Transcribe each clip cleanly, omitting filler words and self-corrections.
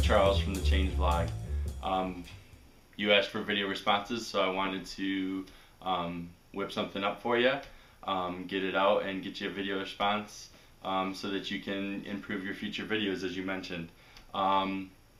Charles from theChangeVlog. You asked for video responses, so I wanted to whip something up for you, get it out and get you a video response so that you can improve your future videos, as you mentioned.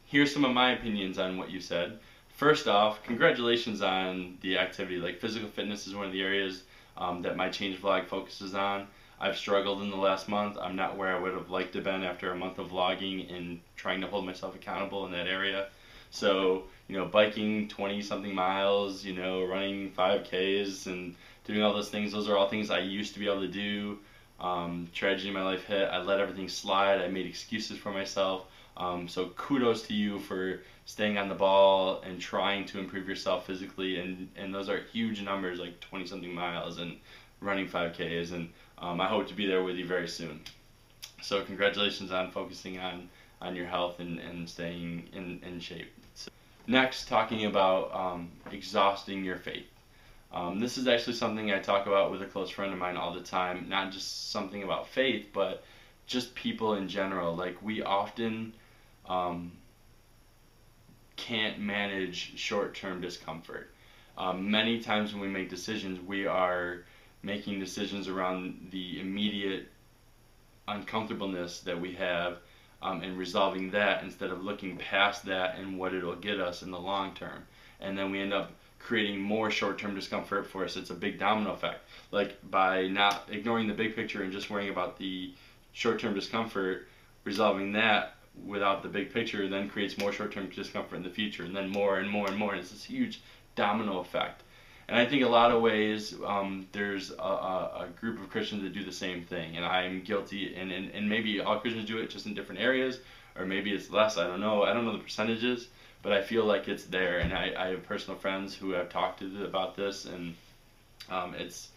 Here's some of my opinions on what you said. First off, congratulations on the activity. Like, physical fitness is one of the areas that my ChangeVlog focuses on. I've struggled in the last month. I'm not where I would have liked to have been after a month of vlogging and trying to hold myself accountable in that area. So, biking 20-something miles, running 5Ks and doing all those things, those are all things I used to be able to do. Tragedy in my life hit. I let everything slide. I made excuses for myself. So kudos to you for staying on the ball and trying to improve yourself physically. And those are huge numbers, like 20-something miles and running 5Ks. And I hope to be there with you very soon. So congratulations on focusing on your health and staying in shape. So next, talking about exhausting your faith. This is actually something I talk about with a close friend of mine all the time. Not just something about faith, but just people in general. Like, we often can't manage short-term discomfort. Many times when we make decisions, we are making decisions around the immediate uncomfortableness that we have and resolving that instead of looking past that and what it'll get us in the long term. And then we end up creating more short-term discomfort for us. It's a big domino effect. Like, by not ignoring the big picture and just worrying about the short-term discomfort, resolving that without the big picture then creates more short-term discomfort in the future, and then more and more and more, and it's this huge domino effect. And I think a lot of ways there's a group of Christians that do the same thing, and I'm guilty, and maybe all Christians do it just in different areas, or maybe it's less. I don't know the percentages, but I feel like it's there. And I have personal friends who I've talked to about this, and it's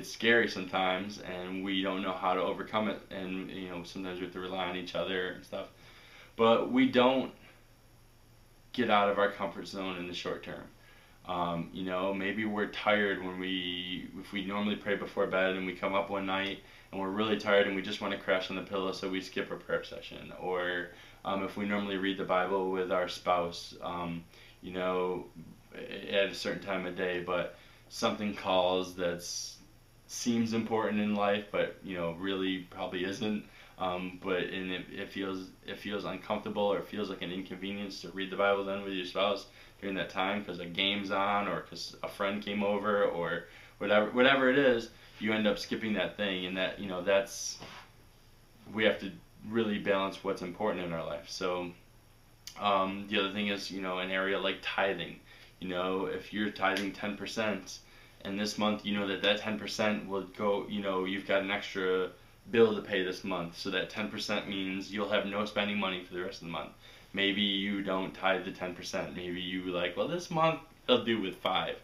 scary sometimes, and we don't know how to overcome it, and sometimes we have to rely on each other and stuff. But we don't get out of our comfort zone in the short term. Maybe we're tired if we normally pray before bed and we come up one night and we're really tired and we just want to crash on the pillow, so we skip our prayer session. Or if we normally read the Bible with our spouse, at a certain time of day, but something calls that seems important in life, but really probably isn't. It feels uncomfortable, or it feels like an inconvenience to read the Bible then with your spouse during that time because a game's on, or because a friend came over, or whatever it is, you end up skipping that thing. And that we have to really balance what's important in our life. So the other thing is an area like tithing. If you're tithing 10%, and this month that 10% will go, you've got an extra bill to pay this month, so that 10% means you'll have no spending money for the rest of the month. Maybe you don't tithe the 10%. Maybe you well, this month I'll do with 5.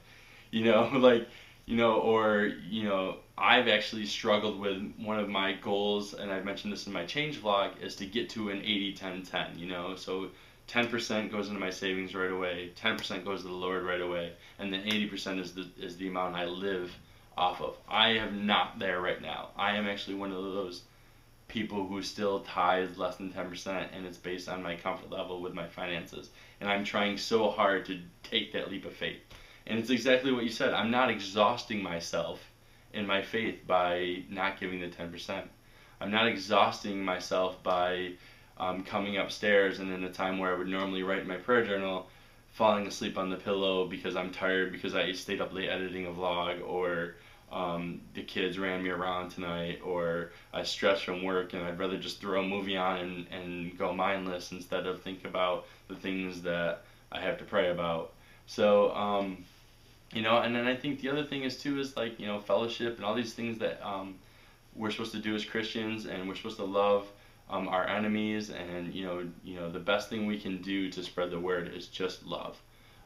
I've actually struggled with one of my goals, and I've mentioned this in my ChangeVlog, is to get to an 80-10-10. So 10% goes into my savings right away, 10% goes to the Lord right away, and then 80% is the amount I live off of. I am not there right now. I am actually one of those people who still tithe less than 10%, and it's based on my comfort level with my finances. And I'm trying so hard to take that leap of faith. And it's exactly what you said. I'm not exhausting myself in my faith by not giving the 10%. I'm not exhausting myself by coming upstairs and in a time where I would normally write in my prayer journal, falling asleep on the pillow because I'm tired because I stayed up late editing a vlog, or the kids ran me around tonight, or I stressed from work and I'd rather just throw a movie on and go mindless instead of think about the things that I have to pray about. So, and then I think the other thing is fellowship and all these things that we're supposed to do as Christians, and we're supposed to love our enemies, and the best thing we can do to spread the word is just love.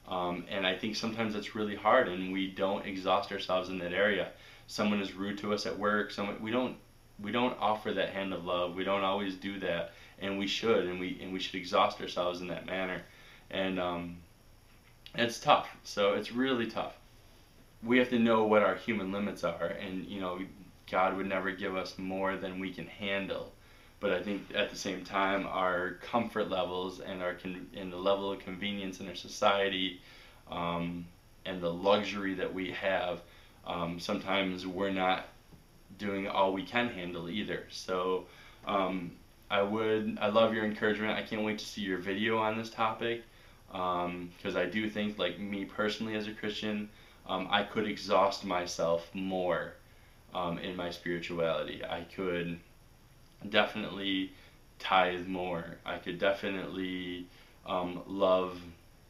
And I think sometimes that's really hard, and we don't exhaust ourselves in that area. Someone is rude to us at work. We don't offer that hand of love. We don't always do that, and we should, and we should exhaust ourselves in that manner. And it's tough. So it's really tough. We have to know what our human limits are, and God would never give us more than we can handle. but I think at the same time our comfort levels and and the level of convenience in our society, and the luxury that we have, sometimes we're not doing all we can handle either. So I love your encouragement. I can't wait to see your video on this topic, because I do think, like me personally as a Christian, I could exhaust myself more in my spirituality. I could definitely tithe more. I could definitely love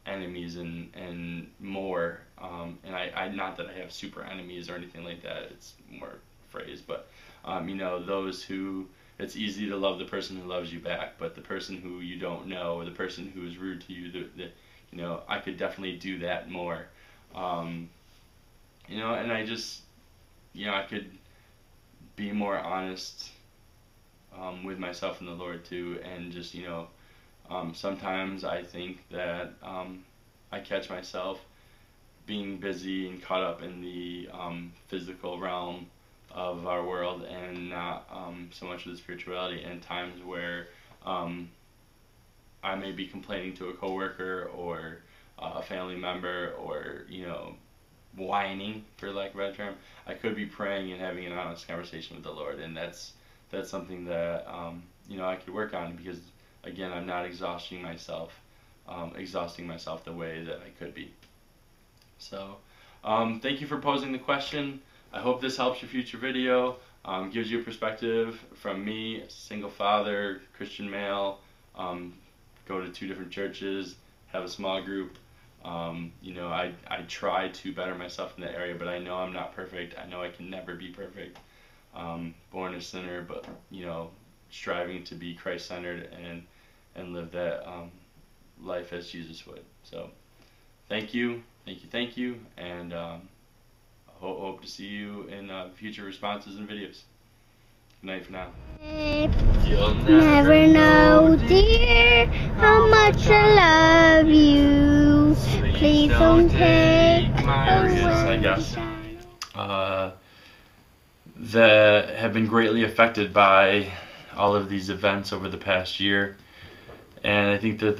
enemies and more. And I not that I have super enemies or anything like that. It's more phrase, but those who, it's easy to love the person who loves you back, but the person who you don't know, or the person who is rude to you, I could definitely do that more. And I just, I could be more honest with myself and the Lord too, and just, sometimes I think that I catch myself being busy and caught up in the physical realm of our world, and not so much of the spirituality, and times where I may be complaining to a coworker or a family member, or whining, for lack of a better term. I could be praying and having an honest conversation with the Lord, and that's something that I could work on, because again, I'm not exhausting myself the way that I could be. So thank you for posing the question. I hope this helps your future video, gives you a perspective from me, single father, Christian male, go to 2 different churches, have a small group. I try to better myself in that area, but I know I'm not perfect. I know I can never be perfect. Born a sinner, but striving to be Christ-centered and live that life as Jesus would. So thank you, and hope to see you in future responses and videos. Good night for now. You'll never know, dear, how much I love you. Please don't take my areas, I guess, that have been greatly affected by all of these events over the past year, and I think that